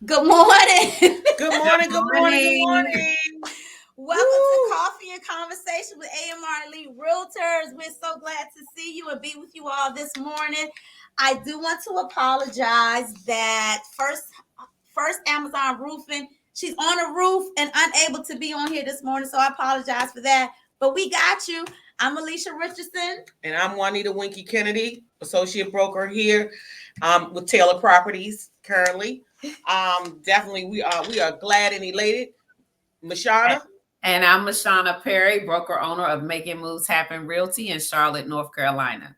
Good morning. Good morning, Good good morning, good morning. morning. Welcome to Woo! Coffee and Conversation with AMR Elite Realtors. We're so glad to see you and be with you all this morning. I do want to apologize that first Amazon Roofing, she's on a roof and unable to be on here this morning, so I apologize for that. But we got you. I'm Alicia Richardson. And I'm Juanita Winky Kennedy, associate broker here with Taylor Properties currently. Definitely we are glad and elated. Mashana. And I'm Mashana Perry, broker owner of Making Moves Happen Realty in Charlotte, North Carolina.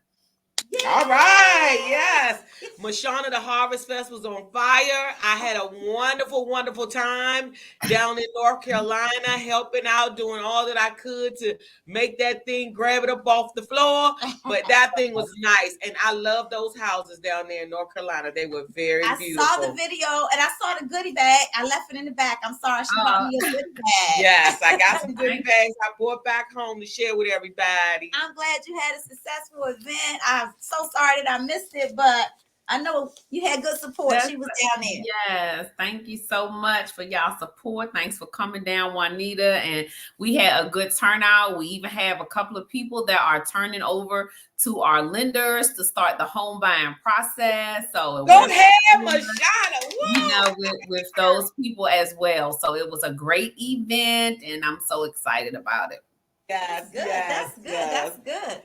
Yay! All right, yes. Mashana, the Harvest Fest was on fire. I had a wonderful, wonderful time down in North Carolina, helping out, doing all that I could to make that thing, grab it up off the floor. But that thing was nice. And I love those houses down there in North Carolina. They were very beautiful. I saw the video and I saw the goodie bag. I left it in the back. I'm sorry, she bought me a goodie bag. Yes, I got some goodie bags I brought back home to share with everybody. I'm glad you had a successful event. I'm so sorry that I missed it, but I know you had good support. She was down there. Yes, thank you so much for y'all support. Thanks for coming down, Juanita. And we had a good turnout. We even have a couple of people that are turning over to our lenders to start the home buying process. So go ahead, Mashana. With those people as well. So it was a great event, and I'm so excited about it. Yes, good. Yes, That's good. Yes. That's good.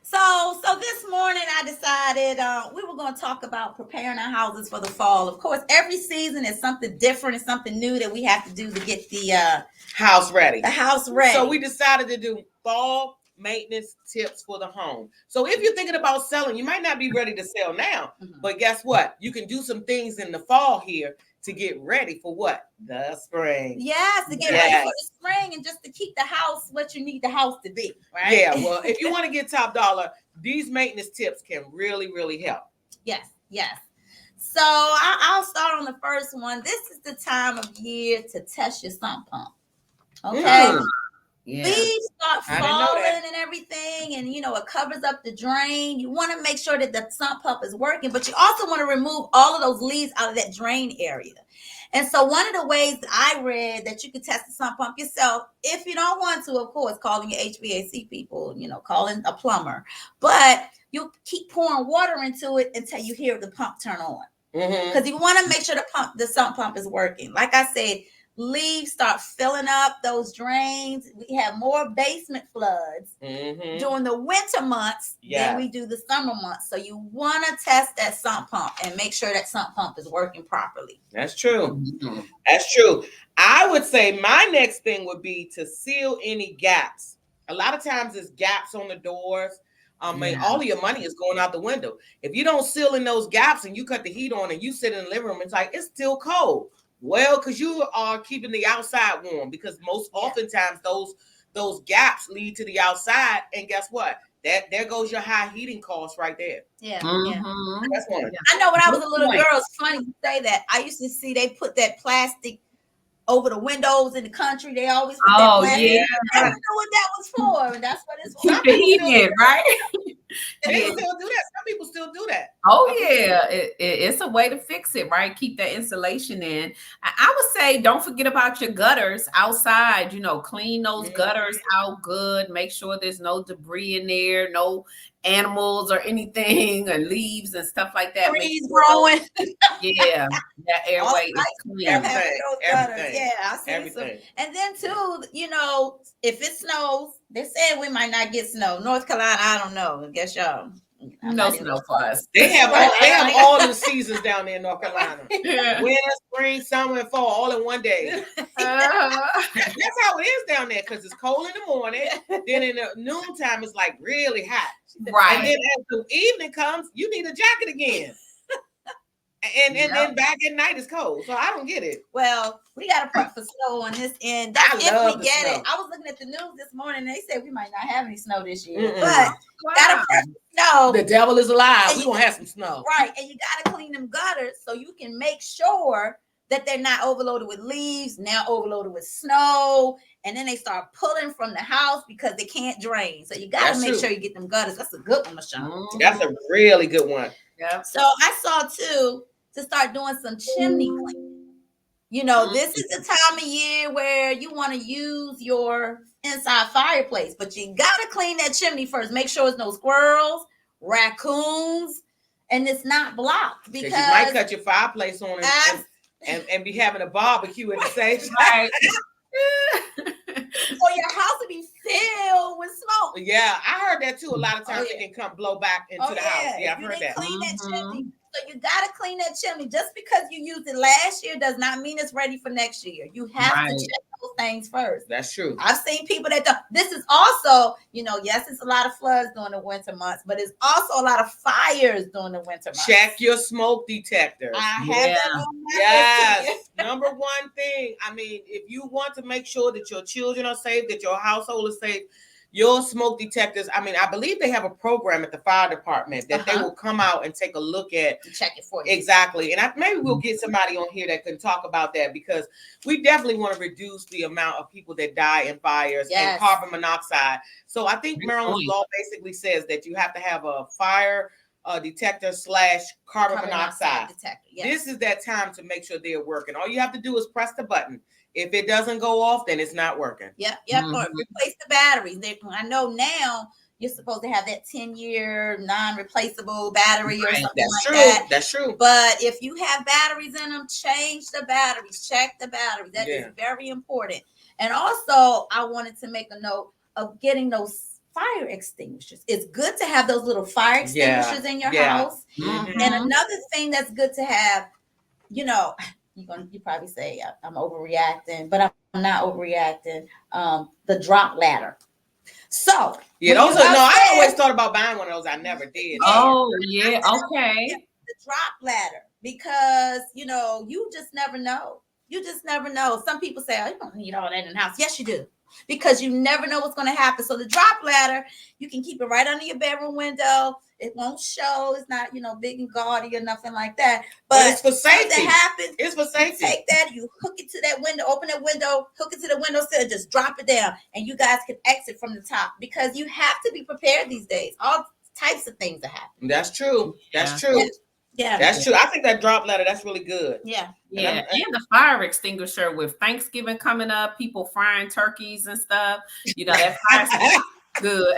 So this morning I decided we were going to talk about preparing our houses for the fall. Of course, every season is something different and something new that we have to do to get the house ready. The house ready. So we decided to do fall maintenance tips for the home. So if you're thinking about selling, you might not be ready to sell now, but guess what? You can do some things in the fall here to get ready for what? The spring. Yes, to get ready for the spring and just to keep the house what you need the house to be, right? Yeah, well, if you want to get top dollar, these maintenance tips can really, really help. Yes. So I'll start on the first one. This is the time of year to test your sump pump. Okay. Leaves start falling and everything, and it covers up the drain. You want to make sure that the sump pump is working, but you also want to remove all of those leaves out of that drain area. And so one of the ways that I read that you can test the sump pump yourself, if you don't want to, of course, calling your HVAC people, calling a plumber, but you keep pouring water into it until you hear the pump turn on. Because you want to make sure the sump pump is working. Like I said, leaves start filling up those drains. We have more basement floods during the winter months than we do the summer months. So you want to test that sump pump and make sure that sump pump is working properly. That's true. That's true. I would say my next thing would be to seal any gaps. A lot of times there's gaps on the doors. All of your money is going out the window. If you don't seal in those gaps and you cut the heat on and you sit in the living room, it's like it's still cold. Well, because you are keeping the outside warm, because most oftentimes those gaps lead to the outside, and guess what? There goes your high heating costs right there. Yeah. That's one. I know when I was a little girl, it's funny you say that. I used to see they put that plastic over the windows in the country. They always put that plastic. Yeah. I don't know what that was for, and that's what it's for. Keep the heat in, right? They still do that. Some people still do that. It's a way to fix it, right? Keep that insulation in. I would say don't forget about your gutters outside. Clean those gutters out good. Make sure there's no debris in there, no animals or anything, and leaves and stuff like that. Trees growing. That airway is clean. Everything. Yeah, I see everything. And then too, if it snows, they said we might not get snow. North Carolina, I don't know. I guess y'all. No snow for us. They have all the seasons down there in North Carolina. Winter, spring, summer, and fall all in one day. That's how it is down there, because it's cold in the morning. Then in the noontime, it's like really hot. Right. And then as the evening comes, you need a jacket again. And then back at night it's cold. So I don't get it. Well, we got to prep for snow on this end. That's if we get it. I was looking at the news this morning, and they said we might not have any snow this year. But got to prep for snow. The devil is alive. We're going to have some snow. Right. And you got to clean them gutters so you can make sure that they're not overloaded with leaves, now overloaded with snow. And then they start pulling from the house because they can't drain. So you got to make sure you get them gutters. That's a good one, Michelle. That's a really good one. Yeah. So I saw too, to start doing some chimney cleaning. You know, this is the time of year where you want to use your inside fireplace, but you got to clean that chimney first. Make sure there's no squirrels, raccoons, and it's not blocked, because you might cut your fireplace on and be having a barbecue at the same time. Or your house will be filled with smoke. Yeah, I heard that too. A lot of times it can come blow back into the house. Yeah, I've heard that. Clean that chimney. So you got to clean that chimney. Just because you used it last year does not mean it's ready for next year. You have to check those things first. That's true. I've seen people that don't. This is also, yes, it's a lot of floods during the winter months, but it's also a lot of fires during the winter months. Check your smoke detector. I have that on my Yes. Number one thing. I mean, if you want to make sure that your children are safe, that your household is safe, your smoke detectors, I mean, I believe they have a program at the fire department that they will come out and take a look at. Check it for you. Exactly. And maybe we'll get somebody on here that can talk about that, because we definitely want to reduce the amount of people that die in fires and carbon monoxide. So I think Maryland's law basically says that you have to have a fire detector / carbon monoxide detector. This is that time to make sure they're working. All you have to do is press the button. If it doesn't go off, then it's not working. Yep. Or replace the batteries. I know now you're supposed to have that 10-year non-replaceable battery or something that. That's true. But if you have batteries in them, change the batteries. Check the batteries. That is very important. And also, I wanted to make a note of getting those fire extinguishers. It's good to have those little fire extinguishers in your house. And another thing that's good to have, you probably say I'm overreacting, but I'm not overreacting. The drop ladder. So those are I always thought about buying one of those. I never did. Oh yeah, okay. The drop ladder, because you just never know. You just never know. Some people say, "Oh, you don't need all that in the house." Yes, you do, because you never know what's going to happen. So the drop ladder, you can keep it right under your bedroom window. It won't show. It's not, big and gaudy or nothing like that. But it's for safety. That happens. It's for safety. You take that, you hook it to that window, open that window, hook it to the windowsill, and just drop it down, and you guys can exit from the top, because you have to be prepared these days. All types of things are happening. That's true. That's true. Yeah, that's true. I think that drop ladder, that's really good. Yeah. And the fire extinguisher, with Thanksgiving coming up, people frying turkeys and stuff. That fire good.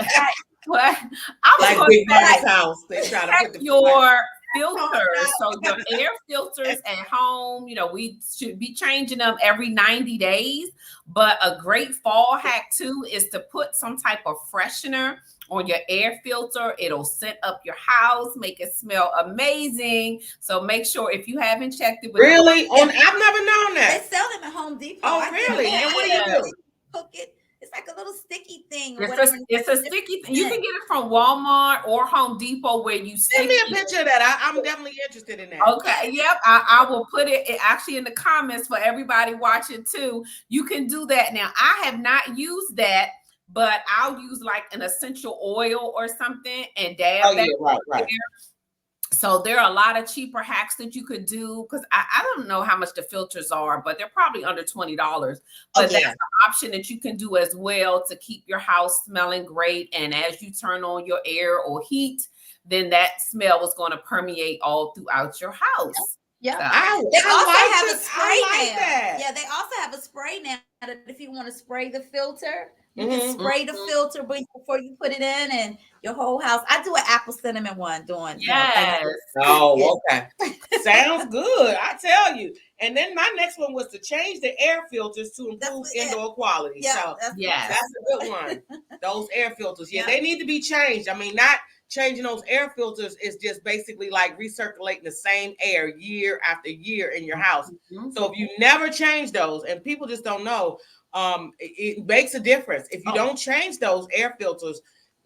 But I was like Big Mama's house. They try to put the your filters. So your air filters at home, we should be changing them every 90 days. But a great fall hack too is to put some type of freshener on your air filter. It'll scent up your house, make it smell amazing. So make sure, if you haven't checked it with I've never known that. They sell them at Home Depot. Oh, really? And what do you do? Hook it. It's like a little sticky thing. It's a sticky thing. You can get it from Walmart or Home Depot, where you send me a picture of that. I'm definitely interested in that. Okay. Yep. I will put it actually in the comments for everybody watching too. You can do that. Now, I have not used that, but I'll use like an essential oil or something and dab that. Right. So there are a lot of cheaper hacks that you could do, because I don't know how much the filters are, but they're probably under $20. But that's an option that you can do as well to keep your house smelling great. And as you turn on your air or heat, then that smell is going to permeate all throughout your house. Yeah. So, they also have a spray now. Yeah, they also have a spray now that if you want to spray the filter, you can spray the filter before you put it in, and your whole house. I do an apple cinnamon one doing. Yes. Okay. Sounds good. I tell you. And then my next one was to change the air filters to improve indoor quality. Yeah, so that's a good one. Those air filters. Yeah, they need to be changed. I mean, not changing those air filters is just basically like recirculating the same air year after year in your house. So if you never change those, and people just don't know, it makes a difference. If you don't change those air filters,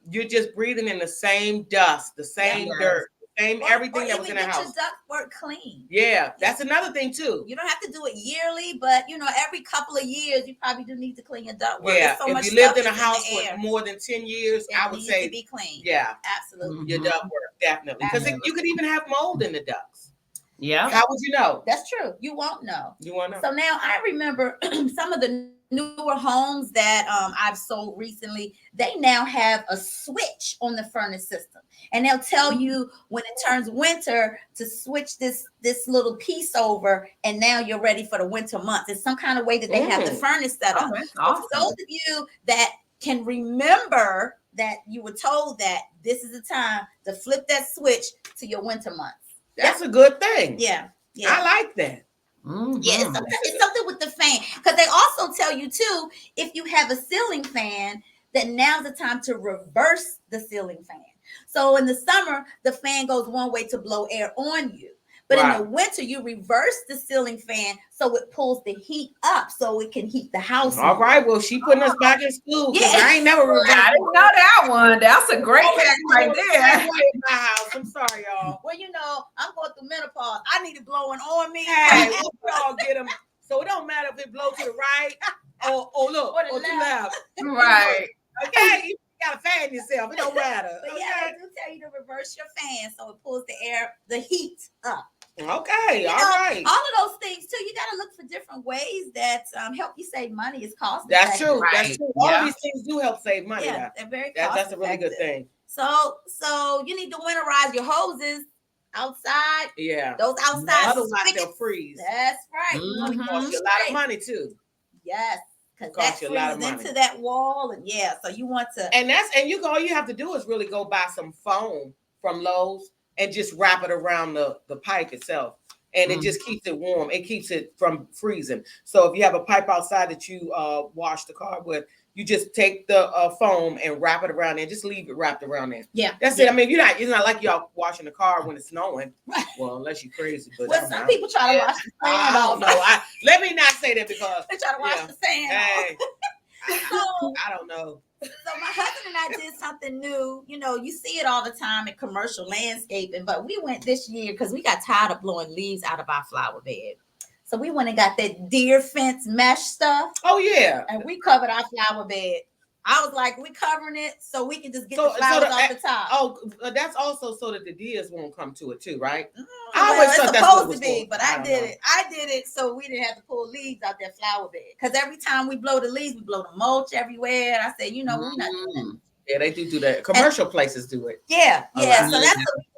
you're just breathing in the same dust, the same dirt, the same everything that was in the house. Your ductwork clean. Yeah, that's another thing too. You don't have to do it yearly, but every couple of years you probably do need to clean your ductwork. Yeah, if you lived in a house for more than 10 years, I would say be clean. Yeah, absolutely. Your ductwork, definitely, because you could even have mold in the ducts. Yeah, how would you know? That's true. You won't know. You won't know. So now I remember some of the newer homes that I've sold recently, they now have a switch on the furnace system, and they'll tell you when it turns winter to switch this little piece over, and now you're ready for the winter months. It's some kind of way that they have the furnace set up. Awesome. For those of you that can remember that you were told that this is the time to flip that switch to your winter months. That's a good thing. Yeah. I like that. Yeah, it's something with the fan, because they also tell you too, if you have a ceiling fan, that now's the time to reverse the ceiling fan. So in the summer, the fan goes one way to blow air on you, but in the winter, you reverse the ceiling fan so it pulls the heat up, so it can heat the house. All right, well, she putting us back in school. Yeah, I ain't never. I didn't know that one. That's a great hack right there. In my house. I'm sorry, y'all. Well, I'm going through menopause. I need it blowing on me. Hey, we all get them. So it don't matter if it blows to the right or look or to the left. Right. Okay, you gotta fan yourself. It don't matter. But yeah, they do tell you to reverse your fan so it pulls the heat up. Okay, all right. All of those things too. You got to look for different ways that help you save money. It's cost That's true. Right. That's true. All of these things do help save money. Yeah, they're very cost that's a really good thing. So you need to winterize your hoses outside. Yeah. Those outside. Otherwise they'll freeze. That's right. It costs you a lot of money too. Yes. Because that freezes into that wall, and so you want to. And all you have to do is really go buy some foam from Lowe's and just wrap it around the pipe itself. And it just keeps it warm. It keeps it from freezing. So if you have a pipe outside that you wash the car with, you just take the foam and wrap it around there. Just leave it wrapped around there. Yeah. That's it. I mean, it's not like y'all washing the car when it's snowing. Right. Well, unless you're crazy. But some people try to wash the sand off. No, let me not say that because they try to wash the sand off. I don't know. So my husband and I did something new. You see it all the time in commercial landscaping, but we went this year because we got tired of blowing leaves out of our flower bed. So we went and got that deer fence mesh stuff. Oh, yeah. And we covered our flower bed. I was like, we covering it so we can just get the flowers off the top. Oh, that's also so that the deers won't come to it too, right? I always thought that's supposed to be, but I did it. I did it so we didn't have to pull leaves out that flower bed. Because every time we blow the leaves, we blow the mulch everywhere. And I said, we're not doing that. Yeah, they do that. Commercial places do it. Yeah. So that's what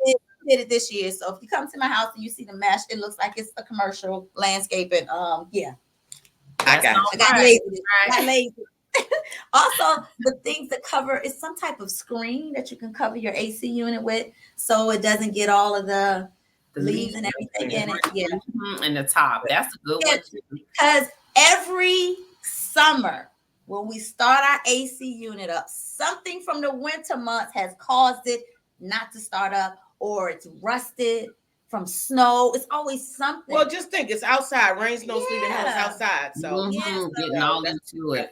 we did. Did it this year. So if you come to my house and you see the mesh, it looks like it's a commercial landscaping. I got lazy. Also, the things that cover is some type of screen that you can cover your AC unit with, so it doesn't get all of the leaves and everything in it. Yeah, in the top. That's a good one too. Because every summer when we start our AC unit up, something from the winter months has caused it not to start up, or it's rusted from snow. It's always something. Well, just think, it's outside. Rain, snow, sleet, and hell, it's outside. So getting all into it.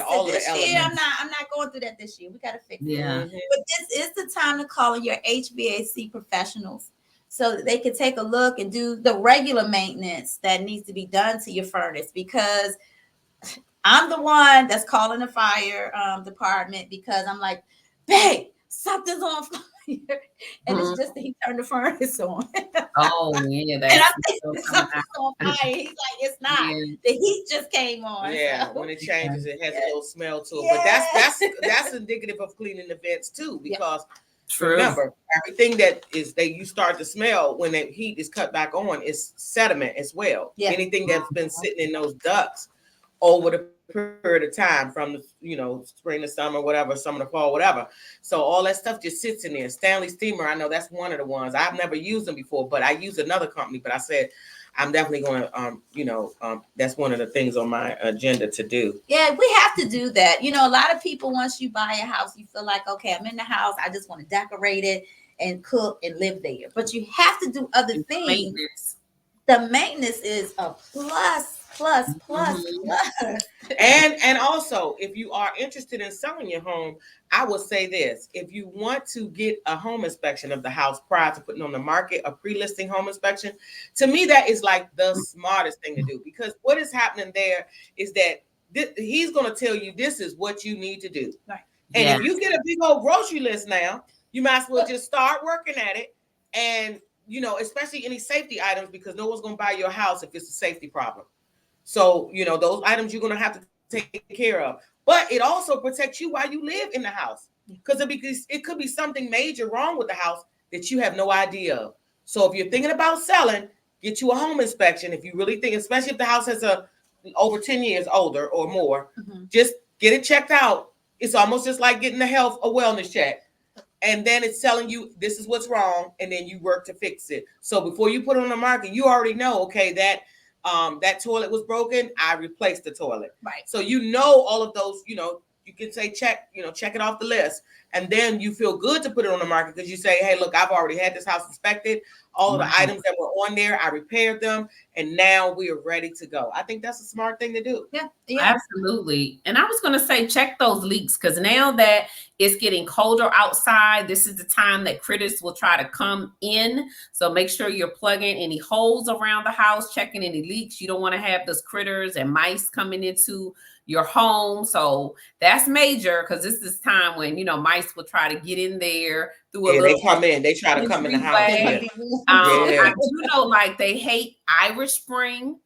All this year, I'm not going through that this year. We got to fix it. But this is the time to call in your HVAC professionals so that they can take a look and do the regular maintenance that needs to be done to your furnace, because I'm the one that's calling the fire department because I'm like, babe, something's on fire. And it's just that he turned the furnace on. Oh, yeah. And I think something's on fire. He's like, it's not. Yeah. The heat just came on. Yeah, so. When it changes, it has a little smell to it. But that's indicative of cleaning the vents too, because remember, everything that is you start to smell when the heat is cut back on is sediment as well. Yeah. Anything that's been sitting in those ducts over the period of time from the spring to summer, whatever, summer to fall, whatever. So all that stuff just sits in there. Stanley Steamer, I know that's one of the ones. I've never used them before, but I use another company. But I said I'm definitely going to that's one of the things on my agenda to do. Yeah, we have to do that. A lot of people, once you buy a house, you feel like, okay, I'm in the house, I just want to decorate it and cook and live there. But you have to do other things. Maintenance. The maintenance is a plus. And also, if you are interested in selling your home, I will say this: if you want to get a home inspection of the house prior to putting on the market, a pre-listing home inspection, to me that is like the smartest thing to do, because what is happening there is that he's going to tell you this is what you need to do. Right. And if you get a big old grocery list now, you might as well just start working at it, and especially any safety items, because no one's going to buy your house if it's a safety problem. So, those items you're going to have to taken care of. But it also protects you while you live in the house, because it could be something major wrong with the house that you have no idea of. So if you're thinking about selling, get you a home inspection. If you really think, especially if the house has over 10 years older or more, just get it checked out. It's almost just like getting a wellness check. And then it's telling you this is what's wrong, and then you work to fix it. So before you put it on the market, you already know, okay, that toilet was broken, I replaced the toilet. Right. So you know all of those, you can say check it off the list. And then you feel good to put it on the market because you say, hey, look, I've already had this house inspected. All of the items that were on there, I repaired them, and now we are ready to go. I think that's a smart thing to do. Yeah. Absolutely. And I was going to say, check those leaks, because now that it's getting colder outside, this is the time that critters will try to come in. So make sure you're plugging any holes around the house, checking any leaks. You don't want to have those critters and mice coming into your home. So that's major, because this is time when, mice will try to get in there through a little. They try to come in the house. I do know, like, they hate Irish Spring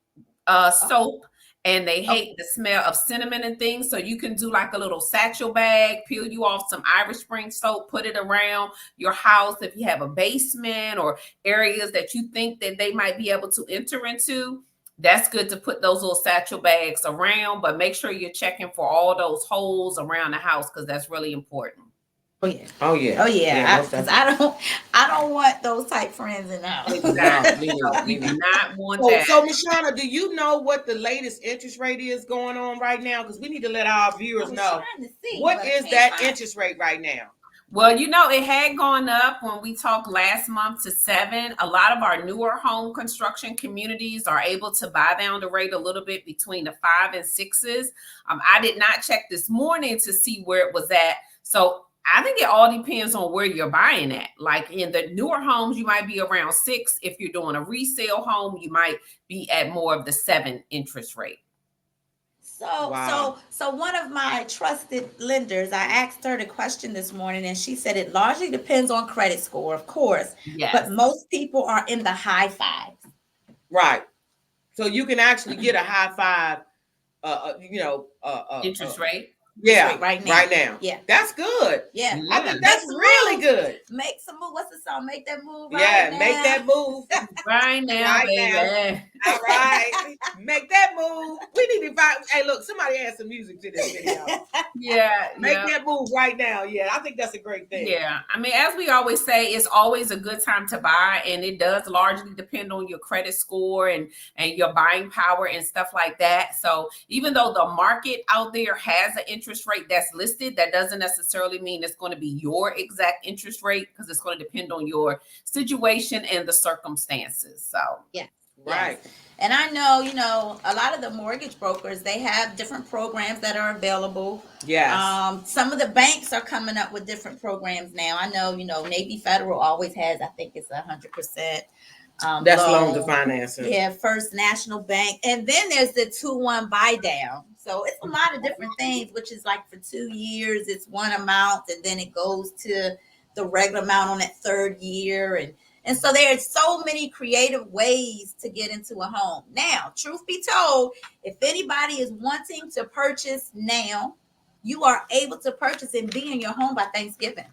soap, and they hate the smell of cinnamon and things. So you can do like a little satchel bag, peel you off some Irish Spring soap, put it around your house. If you have a basement or areas that you think that they might be able to enter into, that's good to put those little satchel bags around, but make sure you're checking for all those holes around the house, because that's really important. Oh yeah. Because I don't want those type friends in the house. Exactly. We do not want that. So Mashana, do you know what the latest interest rate is going on right now? Because we need to let our viewers know what is that interest rate right now. Well, it had gone up when we talked last month to 7. A lot of our newer home construction communities are able to buy down the rate a little bit between the 5 and 6s. I did not check this morning to see where it was at. So I think it all depends on where you're buying at. Like in the newer homes, you might be around 6. If you're doing a resale home, you might be at more of the 7 interest rate. So one of my trusted lenders, I asked her the question this morning, and she said it largely depends on credit score, of course. Yes. But most people are in the high 5s. Right. So you can actually get a high 5, interest rate. Yeah, right now. Yeah, that's good. Yeah, I think that's really good. Make some move. What's the song? Make that move. Right now. Make that move right now, baby. Now. All right, make that move. We need to find. Hey, look, somebody add some music to this video. Make that move right now. Yeah, I think that's a great thing. Yeah, I mean, as we always say, it's always a good time to buy, and it does largely depend on your credit score and your buying power and stuff like that. So even though the market out there has an interest rate that's listed, that doesn't necessarily mean it's going to be your exact interest rate, because it's going to depend on your situation and the circumstances. So right. Yes. And I know, a lot of the mortgage brokers, they have different programs that are available. Yes. Some of the banks are coming up with different programs now. I know, Navy Federal always has, I think it's 100%. That's loan to finance. Yeah, First National Bank. And then there's the 2-1 buy down. So it's a lot of different things, which is like for 2 years, it's one amount, and then it goes to the regular amount on that 3rd year. And so there's so many creative ways to get into a home. Now, truth be told, if anybody is wanting to purchase now, you are able to purchase and be in your home by Thanksgiving.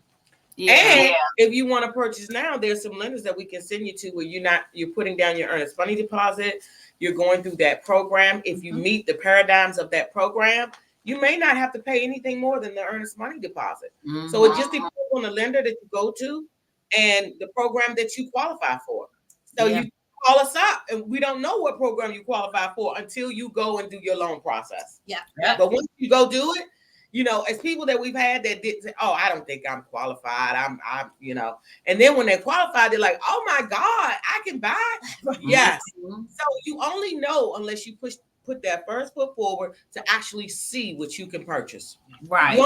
And if you want to purchase now, there's some lenders that we can send you to where you're putting down your earnest money deposit. You're going through that program. If you meet the paradigms of that program, you may not have to pay anything more than the earnest money deposit. Mm-hmm. So it just depends on the lender that you go to and the program that you qualify for. So you call us up, and we don't know what program you qualify for until you go and do your loan process. Yeah. But once you go do it, as people that we've had that did say, oh, I don't think I'm qualified. I'm, and then when they qualify, they're like, oh my God, I can buy. Yes. So you only know unless you put that first foot forward to actually see what you can purchase. Right.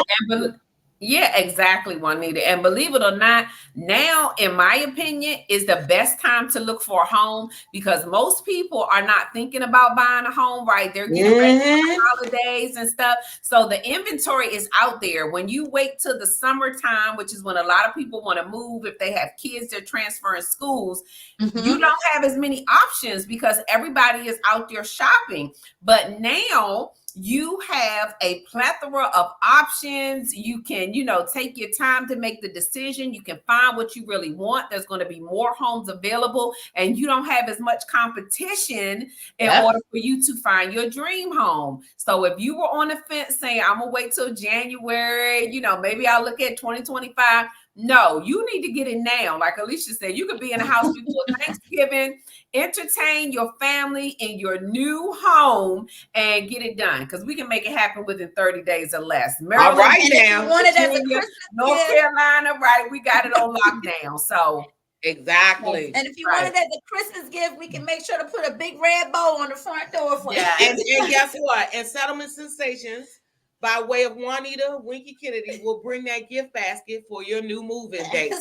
Yeah, exactly, Juanita. And believe it or not, now, in my opinion, is the best time to look for a home, because most people are not thinking about buying a home, right? They're getting ready for the holidays and stuff. So the inventory is out there. When you wait till the summertime, which is when a lot of people want to move, if they have kids they're transferring schools, you don't have as many options because everybody is out there shopping. But now you have a plethora of options. You can, take your time to make the decision. You can find what you really want. There's going to be more homes available, and you don't have as much competition in order for you to find your dream home. So if you were on the fence saying, I'm going to wait till January, maybe I'll look at 2025. No, you need to get it now. Like Alicia said, you could be in the house before Thanksgiving, entertain your family in your new home, and get it done, because we can make it happen within 30 days or less. Maryland, all right, now. Wanted as a Christmas North Carolina, right? We got it on lockdown. So exactly. And if you wanted as a Christmas gift, we can make sure to put a big red bow on the front door for you. And guess what? And Settlement Sensations, by way of Juanita Winky Kennedy, will bring that gift basket for your new move-in date.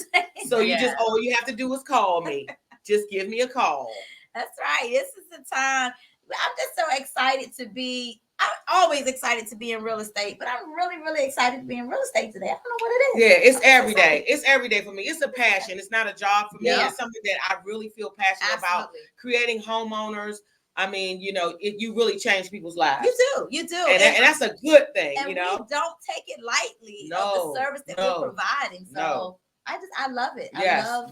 So you just, all you have to do is call me. Just give me a call. That's right. This is the time. I'm just so excited to be. I'm always excited to be in real estate, but I'm really, really excited to be in real estate today. I don't know what it is. Yeah, it's every day. It's every day for me. It's a passion. It's not a job for me. It's something that I really feel passionate about. Creating homeowners. I mean, you really change people's lives. You do. And that's a good thing, and we don't take it lightly of the service that we're providing. So I love it. I love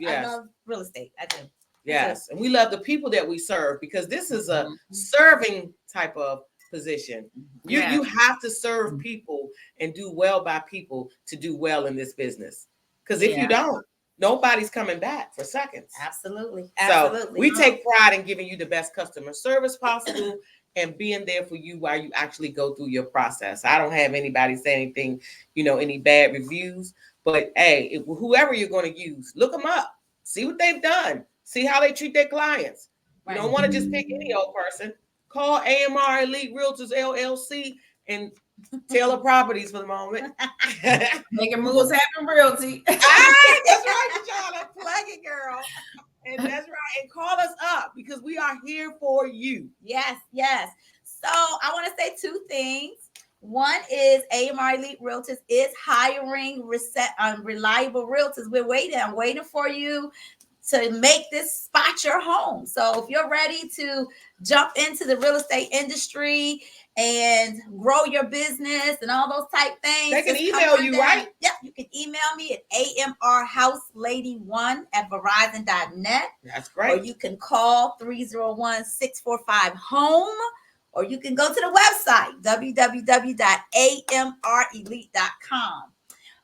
real estate. I do. Yes. And we love the people that we serve, because this is a serving type of position. You have to serve people and do well by people to do well in this business. Because if you don't, nobody's coming back for seconds. Absolutely. So we take pride in giving you the best customer service possible and being there for you while you actually go through your process. I don't have anybody say anything, any bad reviews, but hey, whoever you're going to use, look them up, see what they've done, see how they treat their clients. You don't want to just pick any old person. Call AMR Elite Realtors LLC and Taylor Properties for the moment. Making Moves Happen Realty. That's right, Jana. Plug it, girl. And that's right. And call us up, because we are here for you. Yes. So I want to say two things. One is AMR Elite Realtors is hiring reliable realtors. I'm waiting for you to make this spot your home. So if you're ready to jump into the real estate industry and grow your business and all those type things, they can email you, right? Yep, you can email me at amrhouselady1@verizon.net. That's great. Or you can call 301-645-HOME, or you can go to the website, www.amrelite.com.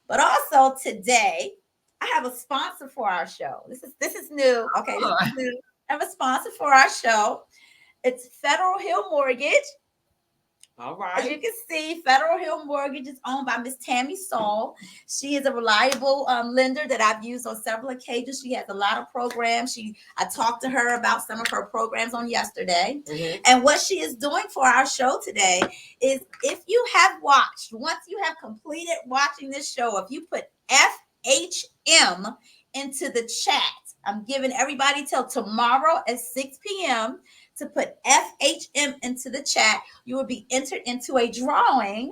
But also today, I have a sponsor for our show. This is new. Okay, this is new. I have a sponsor for our show. It's Federal Hill Mortgage. All right. As you can see, Federal Hill Mortgage is owned by Miss Tammy Saul. She is a reliable lender that I've used on several occasions. She has a lot of programs. I talked to her about some of her programs on yesterday. Mm-hmm. And what she is doing for our show today is, if you have watched, once you have completed watching this show, if you put FHM into the chat, I'm giving everybody till tomorrow at 6 p.m. to put FHM into the chat. You will be entered into a drawing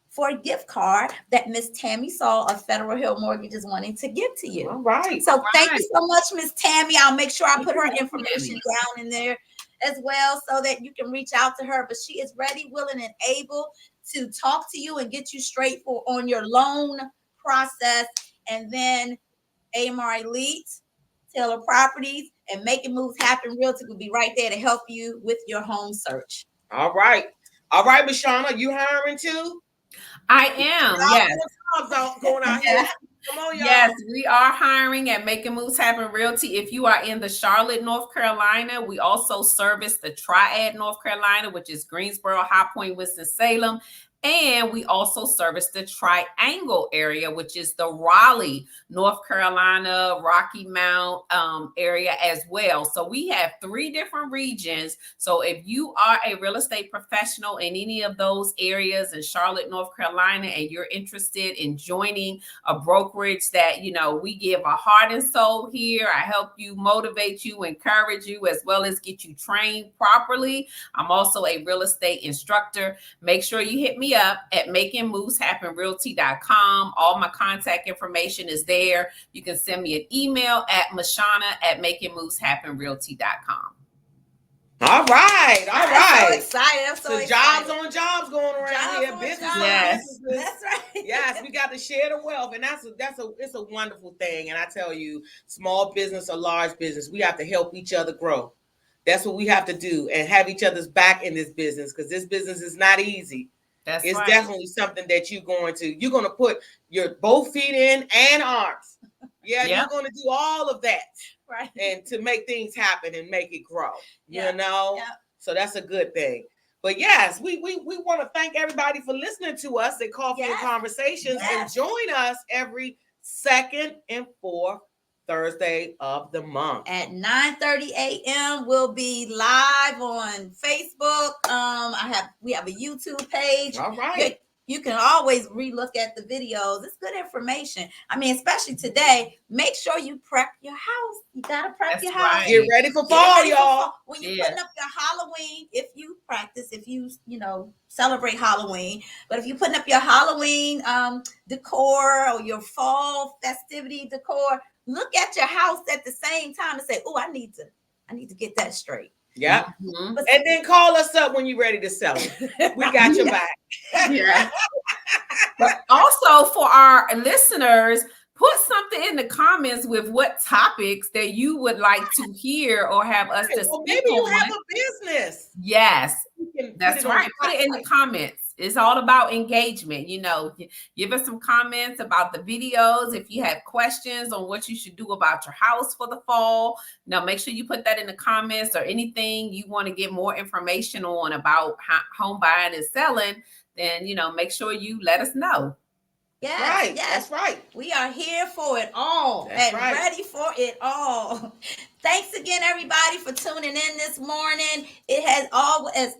for a gift card that Miss Tammy Saul of Federal Hill Mortgage is wanting to give to you. All right. So thank you so much, Miss Tammy. I'll make sure I put her information down in there as well, so that you can reach out to her. But she is ready, willing, and able to talk to you and get you straight on your loan process. And then AMR Elite, Taylor Properties, and Making Moves Happen Realty will be right there to help you with your home search. All right, Miss Shauna, you hiring too? I am. Yes. Going out here. Come on, y'all. Yes, we are hiring at Making Moves Happen Realty. If you are in the Charlotte, North Carolina, we also service the Triad, North Carolina, which is Greensboro, High Point, Winston-Salem. And we also service the Triangle area, which is the Raleigh, North Carolina, Rocky Mount area as well. So we have 3 different regions. So if you are a real estate professional in any of those areas in Charlotte, North Carolina, and you're interested in joining a brokerage that, we give a heart and soul here, I help you, motivate you, encourage you, as well as get you trained properly. I'm also a real estate instructor. Make sure you hit me up at makingmoveshappenrealty.com. All my contact information is there. You can send me an email at mashana@makingmoveshappenrealty.com. All right. I'm so excited. I'm so excited. Jobs on jobs going around here. Business. Yes. That's right. Yes, we got to share the wealth, and it's a wonderful thing. And I tell you, small business or large business, we have to help each other grow. That's what we have to do, and have each other's back in this business, because this business is not easy. It's definitely something that you're going to put your both feet in and arms. Yeah, you're going to do all of that, right? And to make things happen and make it grow. You know, so that's a good thing. But yes, we want to thank everybody for listening to us at Coffee and Conversations, and join us every second and fourth Thursday of the month at 9:30 a.m. We'll be live on Facebook. We have a YouTube page. All right. You can always relook at the videos. It's good information. I mean, especially today, make sure you prep your house. You got to prep your house. Right. Get ready for fall, y'all. When you're putting up your Halloween, if you practice, if you celebrate Halloween, but if you're putting up your Halloween decor or your fall festivity decor, look at your house at the same time and say, oh, I need to get that straight. Yeah. Mm-hmm. And then call us up when you're ready to sell it. We got your back. Yeah. But also for our listeners, put something in the comments with what topics that you would like to hear or have us to speak maybe you on. have a business. Yes. That's right. Put it in the comments. It's all about engagement. Give us some comments about the videos. If you have questions on what you should do about your house for the fall, now make sure you put that in the comments, or anything you want to get more information on about home buying and selling, then, make sure you let us know. Yes, right. Yes. That's right. We are here for it all ready for it all. Thanks again, everybody, for tuning in this morning. It has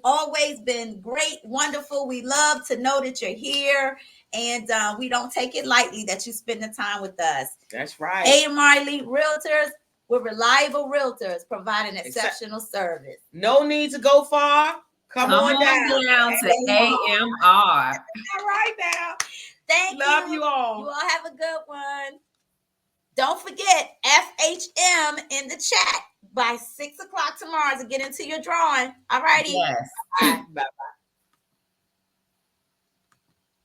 always been great, wonderful. We love to know that you're here, and we don't take it lightly that you spend the time with us. That's right. AMR Elite Realtors, we're reliable realtors providing exceptional service. No need to go far. Come on down to AMR. All right now. Thank you. Love you all. You all have a good one. Don't forget FHM in the chat by 6 o'clock tomorrow to get into your drawing. All righty. Yes. Bye-bye.